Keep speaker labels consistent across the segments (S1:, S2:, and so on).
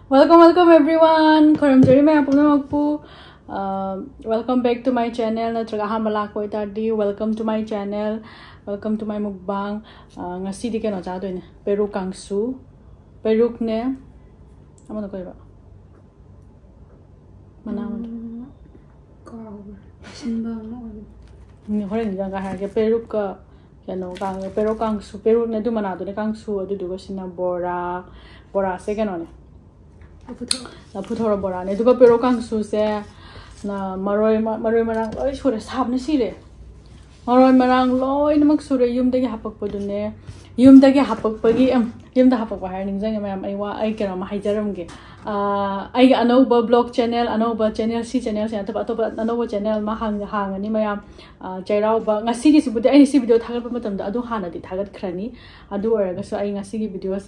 S1: Welcome everyone. Koramjari मैं आपको welcome back to my channel. नत्रगा हम बला कोई ताड़ी welcome to my channel. Welcome to my mukbang. ngasi di kena चाहते हैं Peruk Kangsoi. Peruk ने apa nak kau iba? Mana?
S2: Kau simbang.
S1: Ni orang ni jangan hari ke Peruk ke kena kang Peruk Kangsoi. Peruk ne tu mana tu ne Kangsoi tu juga sini Bora se kena ne. Lafu thora Bora ne duga Peruk Kangsoi se na maroi marang oi sure sab ne sire maroi marang loi namak sure yum dagi hapak padune yum dagi hapak pagi yum da hapak bahar ning jang am ai kera ma haijaram ge ai anova blog channel anova channel si channel se atop anova channel ma hang ani mayam chairau ba ngasi gi sibudi ai si video thagat pa matam da adu hana di thagat khrani adu oraga so ai ngasi gi video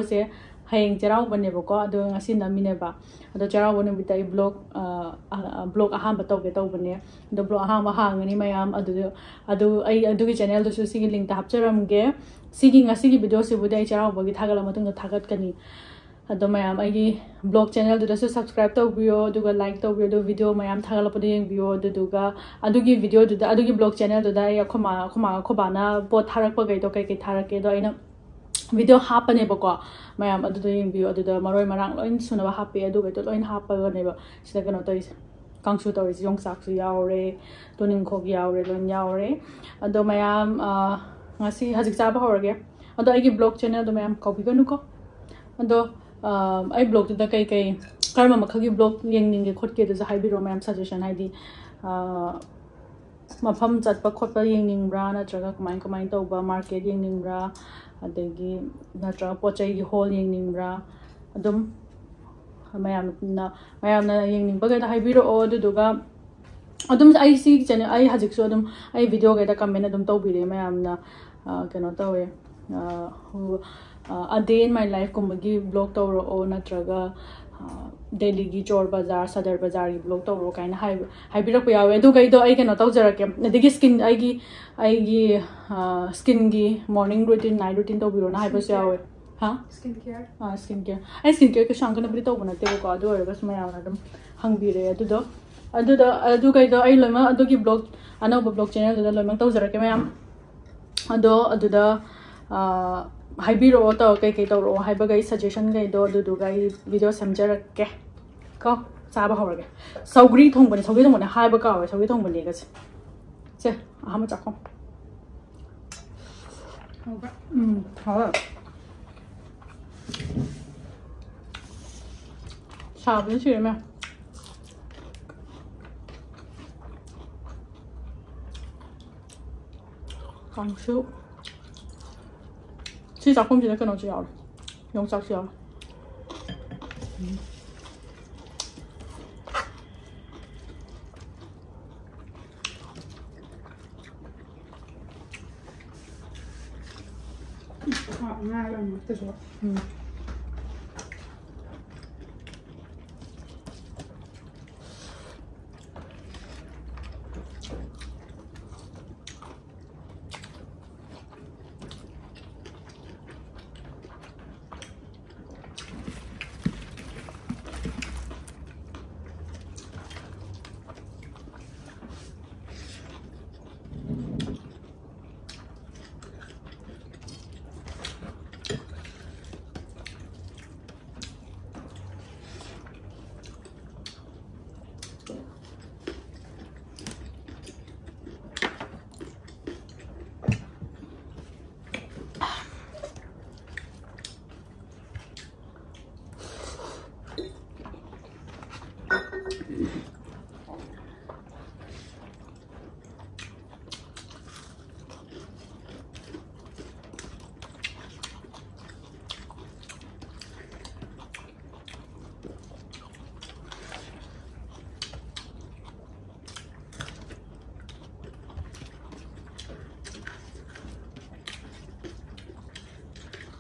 S1: se hayeng charau bane bako ado ngasi namine ba ado charau bane bitai blog aham bataw ke taw bane do blog aham hangani mayam adu gi channel do sigi link ta hapcharam ge sigi ngasi gi video se budai charau bagi thagala matung thagat kani ado mayam ai gi blog channel do so subscribe taw bio do ga like taw bio do video mayam thagala pade yeng bio do ga adu gi video do adu gi blog channel do da ya khoma na bo tharak pa gai to kai tharak ke do aina video hapane bako mayam adu do yeng bio adu da maroi marang loin sunaba happy adu ga to loin hapa ga ne ba sida kana to Kangsoi to is yong sak su yaure toning khog yaure loin yaure adu mayam ngasi hajik cha ba horge adu ai gi blog channel do mayam copy ga nu ko adu ai blog da kai karma makha gi blog yeng ning ge khot ke da hai bi ro mayam suggestion hai di mafam chat pa khot pa yeng ning bra na traga kamai to ba market yeng ning bra adegi natra pochai gi hole yeng ning bra adum mayam na yeng ning ba ga da haibiro o duga adum ai si channel ai hajik so adum ai video ga da comment adum to bire mayam na kano tawe a day in my life kumbagi blog to ro o natraga Delhi gi chor bazar sadar bazar gi blog to ro kaina haibiro ko yawe du gai do ai kano taw jarake adegi skin ai gi skin gi morning routine night routine to biro na haiba so yawe ha
S2: Skincare.
S1: Skincare. I skincare ke shankana bri to bana te ko adu ora bas maya na dum hang bire adu kai do ai lema adu gi blog anova blog channel da lema taw jarake mayam adu da haibiro to kai to ro haiba gai suggestion gai do adu gai video samjarake ko saba horage Sougri thong bani haiba ka wa Sougri thong bani ga che ahama chakho ha 사업은 싫으면 Kangsoi 시작품 진짜 끊어지 야 영상 시작
S2: Nga lang mo to.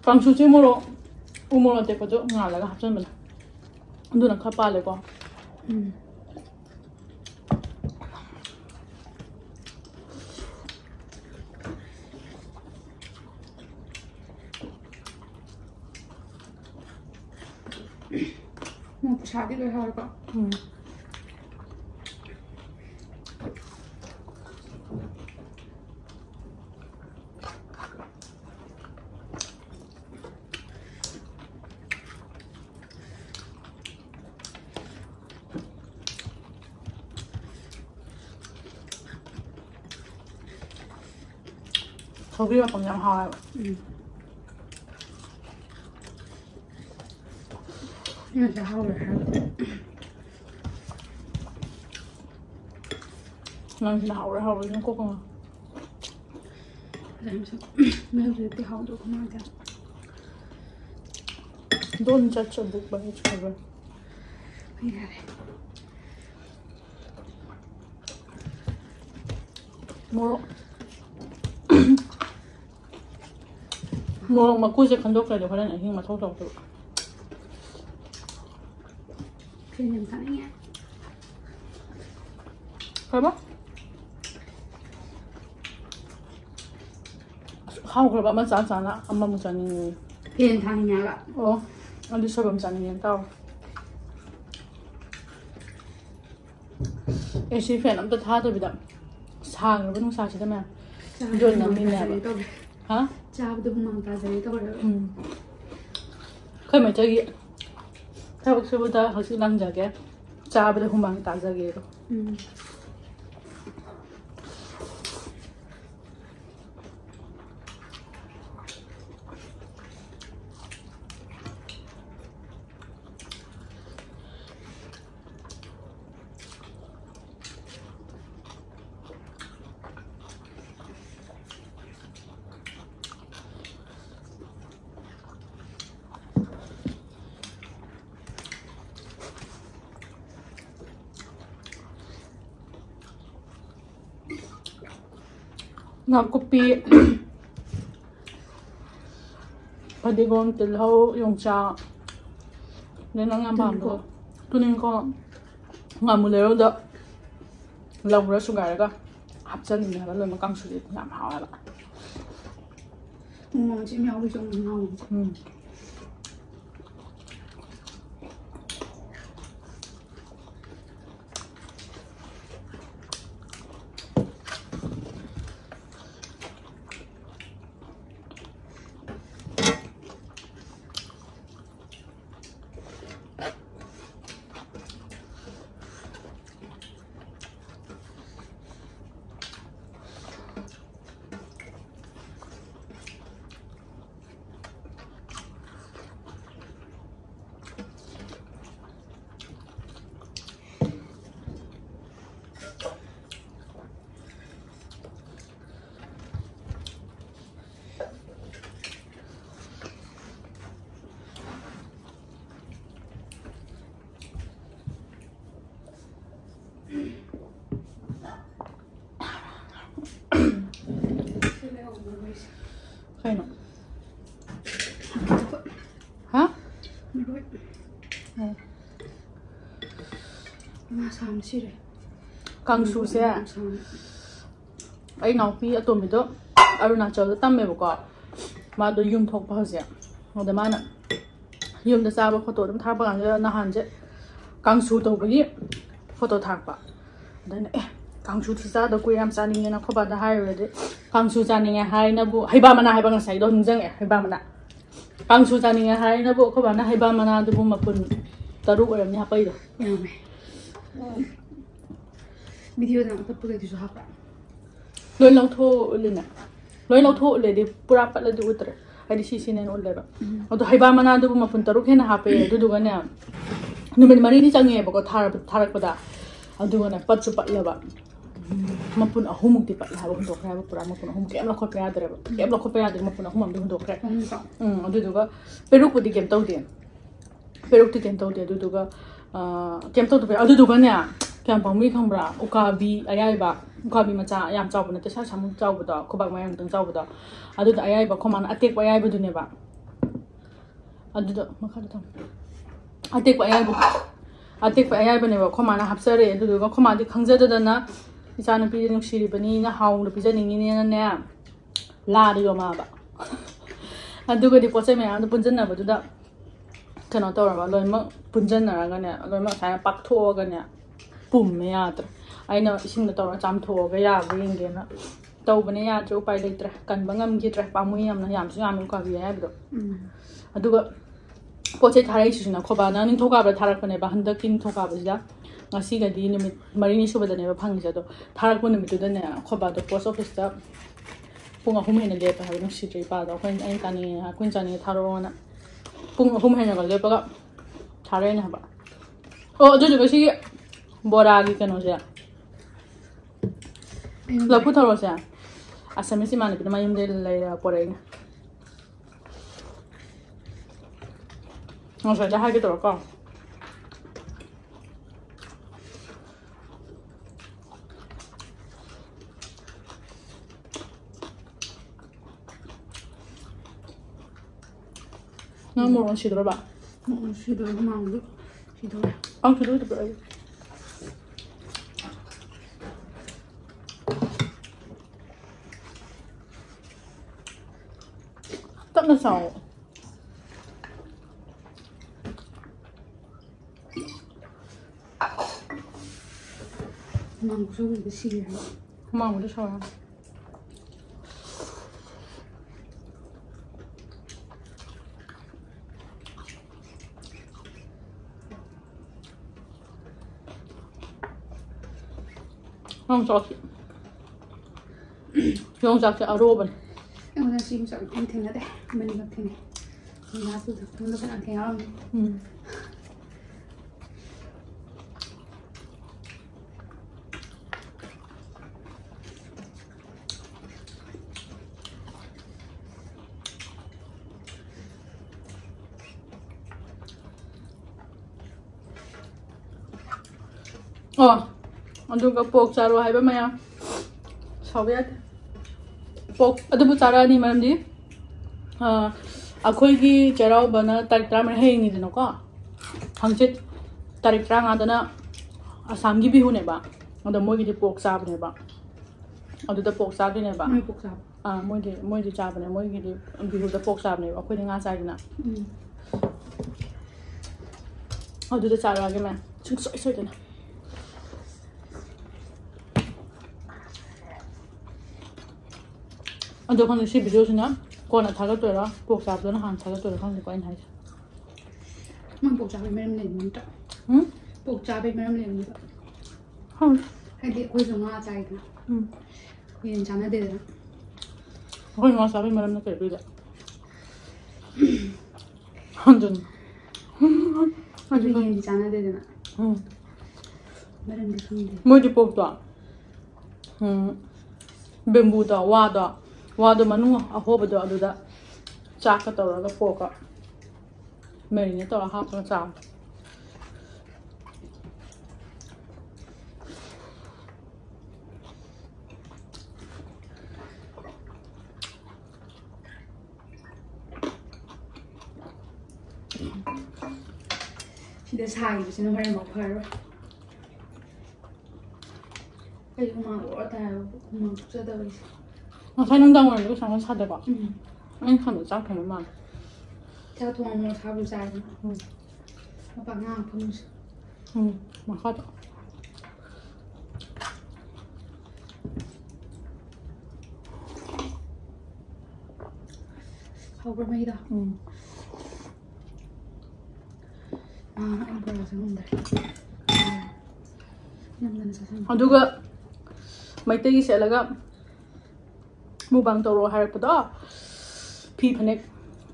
S2: Kangsoi umuro te ko jo ngala ga hapsan bana ndu na khapa le ko 뭐 부샤디를 할까?
S1: Sougri mukbang yang hao.
S2: Ini saya haoเลยครับ
S1: Nang hao rồi hao rồi nó có không?
S2: Làm sao? Mấy người đi hao được không ăn
S1: Don't judge a book by its cover.
S2: Đây này.
S1: More mà cúi sẽ khăn đốt lại được phải là hình mà thâu đầu được.
S2: Khi nhầm thẳng nha.
S1: Phải không? Không phải bạn chán chán á, anh muốn chán như
S2: Khi thẳng nha ạ.
S1: 어, anh đi bạn chán như tao. Em xin phép lắm tôi tha tôi bị đậm. Sang rồi vẫn không sao chứ thế mà. Rồi nằm đi nè. Hả?
S2: Chào được mong ta dậy tôi rồi.
S1: Khơi mà chơi gì? Theo bác sư ta học sự năng giả kìa. Chào bây giờ không bằng ta ra kìa rồi. Nga kopi padigom tilho yung cha nên nga bam do tunin ko nga mulero da laura sugar ga hapchan ni ba lo ma kangsu di yam hawa ba
S2: chỉ mèo cái trong ngon.
S1: Khay no. Hả?
S2: Mà sao xí đấy?
S1: Kangsoi se. Ai nào pi atom bi do Arunachal tam me ko. Ma do yum thok ba se. Oda mana. Yum da sa ba photo dum thar ba ga na han je. Kangsoi to ba gi photo thak ba. Dan Kangsoi thi sa da ko yam sa ning na khoba da hai re de. Kangsoi sa ning hai na bu Heba mana hai ba nga sai do hing jang Heba mana. Kangsoi sa ning hai na bu khoba na Heba mana du bu mapun taruk ram ni ha pai do.
S2: Video đang tập cái gì hả?
S1: Lôi lâu thô lên nè, lôi lâu thô lên đi, pura pat lên đi utre, hay đi xí nên utre rồi. Ở đó Heba mana đó mà phun taruk hen hả pe, đó cái này, nhưng mình mari đi chẳng nghe, bako thar pada, ở đó cái pat pat là bạn, mà phun ở hông đi pat là bako đok ra, pura mà phun ở hông kem là khói pe rồi, kem là khói pe rồi mà phun ở hông mà đok ra. Ở đó cái Peruk budi kem tau dia, Peruk thì kem tau dia, đó cái kem tau tu pe, ở đó cái này. Kaya pang mi khang bra ukabi ayay ba ukabi macha yam chaw na te sa samung chaw ba ko bag mayang tang chaw ba adu da ayay ba ko man atek ba ayay ba du ne ba adu da makha da atek ba ayay ba ne ba ko man hapsare adu ga ko ma di khangja da na isa na pi ni shiri bani na haw na pi ja ning ni na ne la di ma ba adu ga di po se me adu punjan na ba du da kano tawra loima punjanaragane loima sai pakthoagane pumme yadra aina isingda tawra chamthoga yabra yengena tawbane yadra upai leitre kanba ngamgitre pamui yamna yamsu yamu ka bi yabdo aduga poche tharai susuna khobana ning thokabra tharakane ba handa king thokabja ngasi ga di nimit marini subadane ba phangja do tharakpo nimitu dane khoba do post office ta punga hum hena lepa ha no sitri pa do khain ai tani ha kun chani tharona punga hum hena ga lepa ga thare na ba o jo jo si bora gi kano ja lapu tharo ja asame si mane bi mayum de lai pore na no sa ja ha gi to ka no mo si do ba
S2: mo si do ma do si do
S1: ang si do ba tận là sao
S2: mang số cái gì
S1: mang một cái sao không sao không sao sẽ aro bên
S2: em đang xem sao em thấy nó đẹp mình gặp thế này mình đã tự thực nó phải theo không
S1: aduga pork charo haiba maya sawya pork adu chara ni maramdi akhoi gi charau bana tarik tram hei ni dino ko hangchit tarik trang adana asam gi bihu ne ba adu moi gi pork chab ne ba adu da pork chab ne ba
S2: moi pork chab
S1: moi gi chab ne moi gi bihu da pork chab ne ba akhoi nga sai na adu da chara gi ma chung soi soi dana ando kan si video sina ko na thaga to ra pork chab do na han thaga to ra kan ko in hai
S2: mang pork chab mấy năm liền ta pork chab mấy năm liền ta
S1: không
S2: hay để quay dùng hoa chay ta nhìn chán nó đẹp
S1: ko ma sa mấy năm nó kể bây giờ 한전
S2: 아주 nhìn chán nó đẹp nè mấy năm đi không đi
S1: 뭐지 pork bamboo da wada manu ahoba do aduda chaka tawraga poka marine tawra hapna cha
S2: Chị đã xài thì nó phải mọc phải rồi cái mà ở ta mà rất là
S1: sai nang dang 이거 상관 사대 봐. 아니 하면 짝하면 만.
S2: theo thuồng nó khá bùi dài nó bằng ngang không
S1: mà khó.
S2: không có mấy đâu anh vừa xong rồi nhầm lần xong
S1: aduga maitei se laga mukbang tawro harapda phi phanek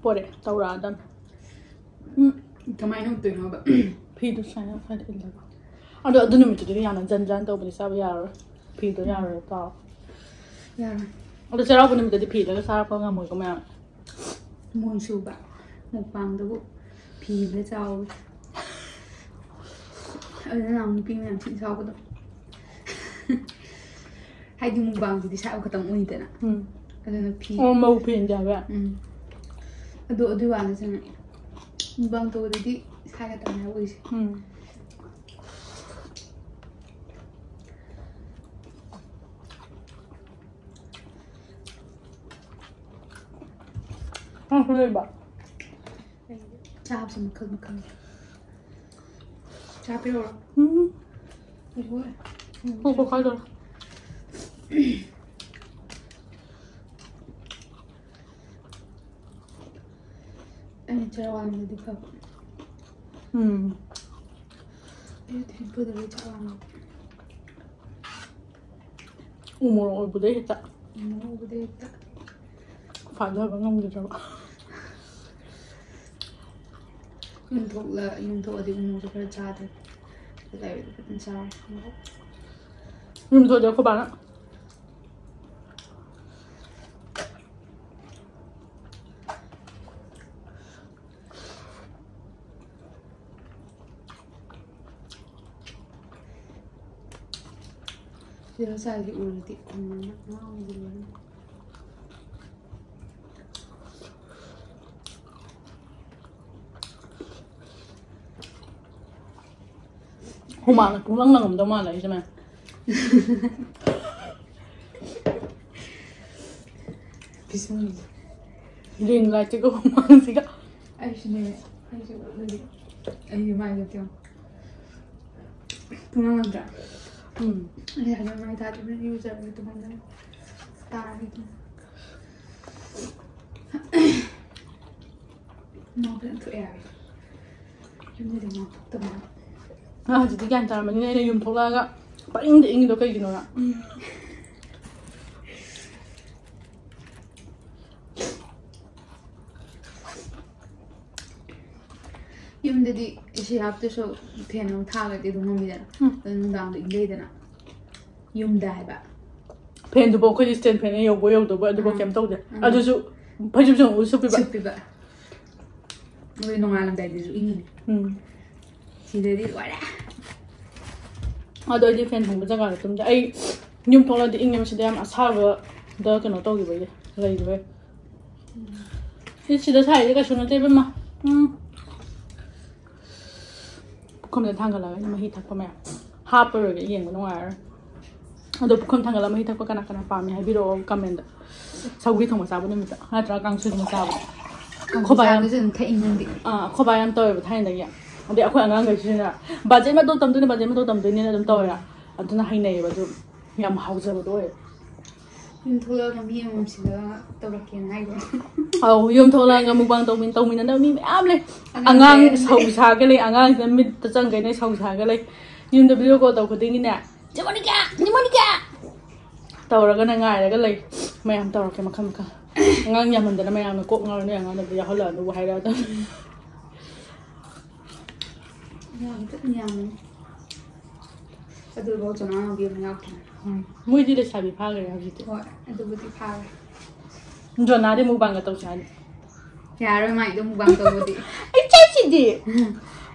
S1: pore tawra dan
S2: kamai no tu no ba
S1: phi du sai na fa de laga adu adunu mi tu de yana jan taw bani sa ba yaro phi do yaro ta
S2: yaro
S1: adu chara bu ni mi de phi laga sa pa nga mo ko ma
S2: muôn su ba mukbang đó phi với rau ở đây làm phi làm chị sao cái đó hay đi mukbang thì sao có tầm uy thế nè ở đây là phi
S1: mau phi nda ba
S2: ở đây là thế này mukbang tôi đi sai cái tầm nào uy
S1: 그래 봐.
S2: 자 Chap some come. Chap it over.
S1: Oh, go hard.
S2: And it's one with the cup. You put the rich on.
S1: More over there.
S2: Over there.
S1: Father, I'm going to go.
S2: You told the woman to her child. But I would put inside.
S1: You told your cabana.
S2: Dia saya diuruti
S1: Humana cũng lăng lăng trong mà này chứ mà. Riêng lại chứ có humana gì cả.
S2: Ai mai cái tiếng. Tung lăng ra. Này là mai ta thì mình user cái tụi mình ta đi. Nó vẫn tụi em. Chúng ta đừng tụi mình.
S1: Jadi kan cara mana ni yum thola ga paling de ingin dokai gino na.
S2: Yum dedi şey yaptı şu penon taga dedi onu bilen. Ben daha da ingeydi na. Yum da heba.
S1: Pen du bo ko distant pen yo bo yo do bo du bo kem tau de. Adu su pajum jong u supi ba.
S2: Supi ba. Noi no alam da dedi ingin. Jadi wala.
S1: Ado di fen thong jaga tum ja ai nyum thola di ingem si dam asaba da kano to gi bai lai gi bai. Si da sai ga shuna te ba ma. Kom da thang ga la Mahi thak pa ma. Ha pa ro ge yeng no wa. Ado kom thang ga la Mahi thak pa kana pa mi hai bi ro comment da. Sougri thong ma sa bu ni mi ta. Ha tra Kangsoi ma sa bu.
S2: Ko ba yang jin thai ingin di.
S1: Ko ba yang to ba thai da ya. Ade akhoi angang ga sina budget ma do tam du ni na dum to ya aduna hai nei ba du yam hauza ba do e
S2: yum thola ga mi mum sila to ra ken hai go
S1: au yum thola ga mukbang to min na mi am le angang sau sa ga le angang da mi ta chang ga nei sau sa ga le yum da video ko to ko ding ni na Monica to ra ga na ngai ga le mayam to ra ke makam angang yam man da mayam na ko ngal ne angang da ya hola du hai ra ta
S2: rất nhiều. Cái từ đó cho nó biến ngọc.
S1: Mỗi đi để xài bị phá cái gì thế?
S2: Rồi, cái từ bị phá.
S1: Cho nó đi mukbang cái tàu xài.
S2: Ya rồi mày đi mukbang tàu đi.
S1: Ai chơi gì đi?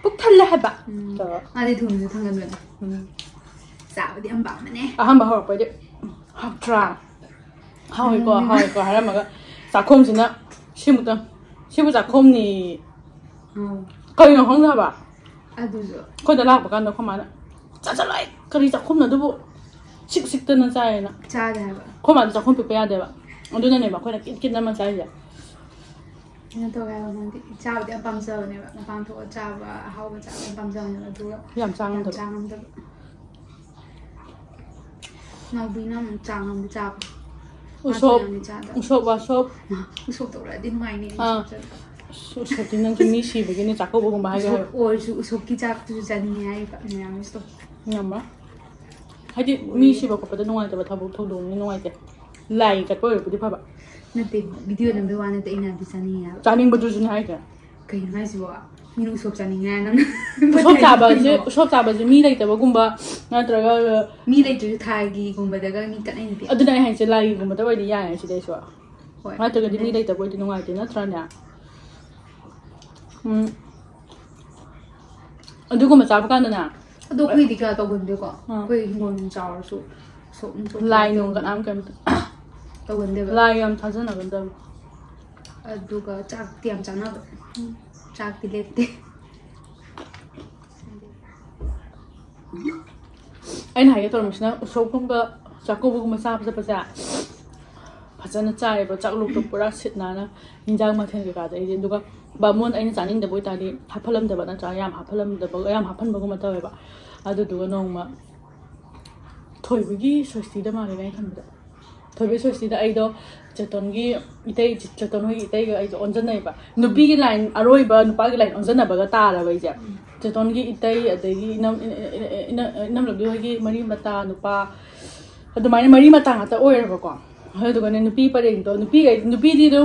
S1: Bốc thân là hả bạn?
S2: À đi thùng thằng gần gần. Sao đi ăn bảo mà nè.
S1: Ăn bảo học phải đi. Học tra. hỏi qua hay mà cái giả không gì nữa. Xin giả không thì coi nó không ra bà. Coi đã làm cái nó không mà nữa. Chả lại cái gì giả không là đâu bộ. Xích tên nó sai nè.
S2: Cha đấy bà.
S1: Không mà giả không bị bẻ đấy bà. Ông đứa này bà coi là kinh nó mà sai vậy.
S2: Nên tôi hay là cha đi ăn băm giờ này bà, băm thôi cha và hao và cha ăn băm giờ này là tôi.
S1: Làm trang được.
S2: Nó bị nó trang không bị cha.
S1: Usop
S2: tôi lại đi ngoài này.
S1: Usop thì năng cái mi xì bởi cái này chắc có bộ không bài cái.
S2: Usop cái cha tôi ra đi ngay bạn nhà mình stop.
S1: Nhầm á. Hay thì mi xì bảo có phải nói tại thằng bố thâu đồ như nói thế. Lại cái coi được đi phải bạn.
S2: Nên tìm video number 1 nên tôi đi sani ya.
S1: Chani baju jun hai cái.
S2: Cái này gì vậy? Mình usop chani ngay nè.
S1: Usop chả bao giờ mi đây tại bao gồm ba. Ngay từ cái
S2: mi đây chú thay gì gồm bây giờ cái mi cắt này đi.
S1: Ở đây này hành sẽ lại gồm tới bây đi ya này chỉ đây xóa. Ngay từ cái mi đây tại bao đi ngoài thì nó trơn ya. Ở đây gồm chả bao cái nữa.
S2: Đâu quỳ thì cái tao gần được có. Quỳ ngồi chào số.
S1: Lại nung cái am cái.
S2: Tao gần được.
S1: Lại am thằng nó gần đâu.
S2: Aduga chak tiam chana chak dilete
S1: anh hay tôi nói số không có chắc cô cũng mà sao bây giờ phát nó chạy và chắc lúc đó bữa xịt nè nhìn ra mà thêm cái đấy thì đúng không bamun aina chaning da boi tadi hapalam da bana cha yam hapalam da ba yam hapan ba guma tawe ba adu du nongma thoibagi sosti da mari nai khamda thoibe sosti da ai do chaton gi itei chaton hoi itei ga ai onjan nai ba nupi gi line aroi ba nupa gi line onjan na ba ga ta ra ba ja chaton gi itei adagi nam lo gi gi mari mata nupa adu mai mari mata ngata oir ba ko adu ga ne nupi pareng do nupi di do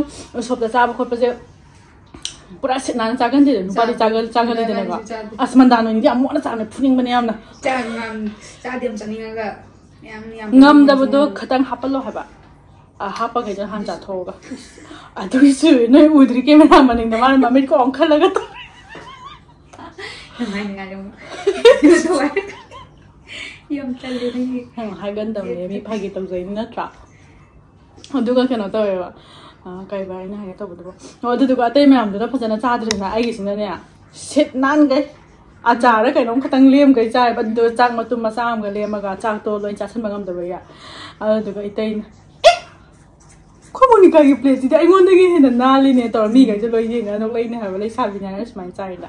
S1: sop da sa ba khot pa je pura sit nan chagan de nupa di chagal de na ba asmanda no ndi amona cha ne phuning bane amna
S2: cha dem chani ga
S1: ngam da bu do khatang hapalo ha ba hapa ga jan han cha tho ga adu su noi udri ke mena maning da man mamit ko ongkha laga to
S2: mai nga jong yom challe ni
S1: ha gan da me mi phagi tong jai na tra adu ga kana to ba kai ba ina ha to bu do adu du ga te me am da phajana cha dre na ai gi sin ne sit nan gai achara kai nom khatang lem gai chai ba do chang ma tum ma sam ga lem ga chang to loi cha san ba ngam da ba ya adu ga itei Komunika gi place di ai ngon gi hena nali ne to mi ga je loi yin ga no lei ne ha ba lei sa bi na smai chai da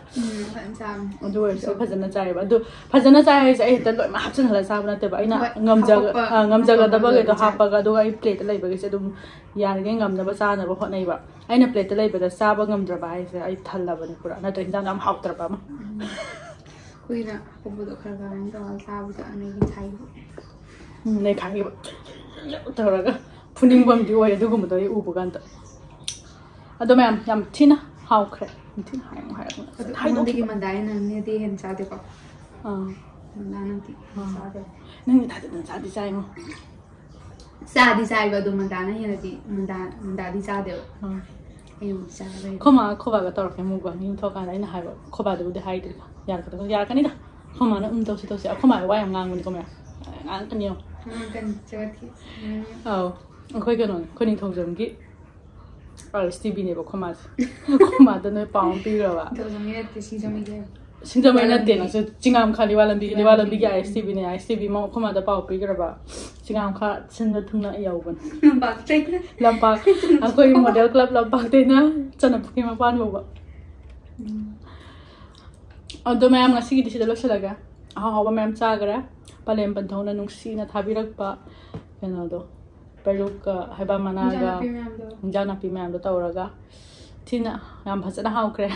S2: phan sam
S1: adu so phajana chai ba adu phajana chai hai ai ta loi ma hap chan hala sa ba na te ba ina ngam jaga da ba ga do ha pa ga do ai plate lai ba ga se dum yan ge ngam na ba sa na ba hot nei ba ai na plate lai ba da sa ba ngam dra ba ai se ai thal la ba ni pura na to hin nam hau tra ba ma
S2: kuina ko bu do khar ga ran da sa bu da nei gi thai
S1: nei khai ba to ra ga puning bam di oi du gum do u bu gan ta ado ma'am yam thina how kre thin hai
S2: no gi man dai na ne di hen cha de ba na na ti sa de
S1: nang ta de sa di sai mo
S2: sa di sai ba do man da na hen di man da di sa de ai mo sa de
S1: khoba ga tor ke mu ba ni tho ka nai na hai ba khoba du de hai de ya ka ni da khoma na do si khoma wa yam ngang ni ko me ngang kan yo
S2: kan cha ti
S1: khoi ga no khoi ning thong jam gi stb ne ba khoma da no pa on pi ra ba
S2: to jam ye ti
S1: sing jam na de na so chingam khali wala bi ga stb ne stb ma khoma da pa pi ga ba chingam kha chen da thung na yau ban lampa akoi model club lampa te na chana phi ma pan ba ado ma'am ngasi gi disi da lo salaga ha ba ma'am cha gara palem ban thona nungsi na thabirak pa kena do Peruk Heba managa jana pi ma'am do tawraga thina yam phajana haukre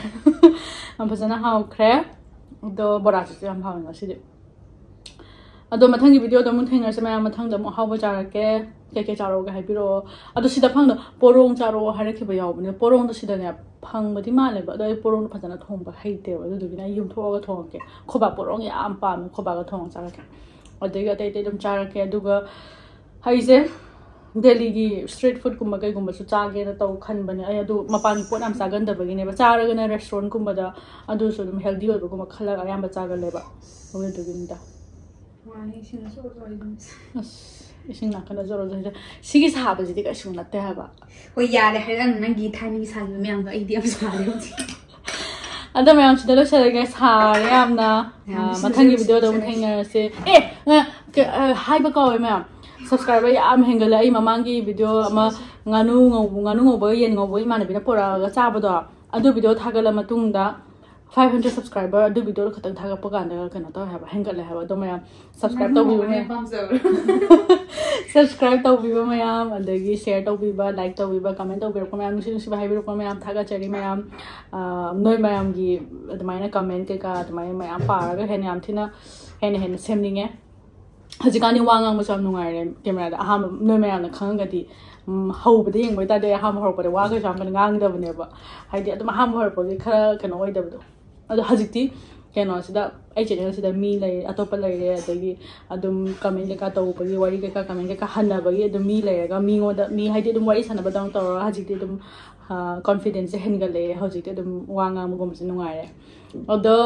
S1: do bora chi yam hawna si ado mathang gi video do mun thenga se ma'am mathang da mo hawa jara ke charo ga haibiro ado sida phang do porong charo harakhi ba yaw bane porong do sida ne phang badi ma le ba do porong phajana thong ba haite ba do gina yum tho ga thong ke khoba porong ya am pa me khoba ga thong chara ke ado ga te dum chara ke duga haise Delhi gi street food kumba kai kumba su cha ge na taw khan bane ai adu mapan pot am sagan da bagi ne ba chara ga na restaurant kumba da adu so dum healthy oi ba kumba khala ga yam ba cha ga le ba o du gin da
S2: wa ni sin so so ai dum
S1: ising na kana zoro zoro sigi sa ba ji ga su na te ha ba
S2: ho ya le ha nang gi thani sa yu myang ga idea sa le
S1: ado me am chi da lo sa ga sa yam na mathang gi video do mun thenga se hai ba ko me am subscriber ya am hengala ai mamangi video ama nganu ngo ba yen ngo boi mana bina pora ga cha ba do adu video thagala matung da 500 subscriber adu video lo khatang thaga pa kan da kana to ha ba hengala ha ba do maya subscribe to bi subscribe to bi maya andagi share to bi ba like to bi ba comment to bi ko maya nusi ba hai bi ko maya thaga chari maya noi maya gi admaina comment ke ka admaina maya pa ga hen yam thina hen semning e Hajikani wangang mo sam nungai re camera da aham no me am na khang ga di hau ba de yeng bai ta de aham hor ba de wa ga sam ba ngang da bane ba hai di adum aham hor ba ge khara kana oi da ba ado hajikti keno sida ai channel sida mi lai atopa lai re adagi adum comment ka to ba gi wari ka comment ka hanna ba gi adum mi lai ga mi ngo da mi hai di adum wari sana ba dang to hajikti adum confidence hen ga le hajikti adum wangang mo gom sin nungai re ado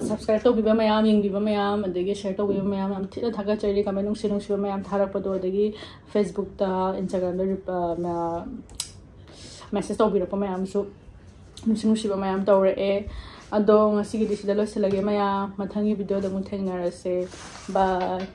S1: subscribe to biba mayam ying biba mayam adagi share to biba mayam am thila thaga chari comment nung sinung siba mayam tharak pa do adagi Facebook ta Instagram da message to biba mayam so nung sinung siba mayam to re ado ngasi gi disida lo silage mayam mathangi video da mun thengnara se bye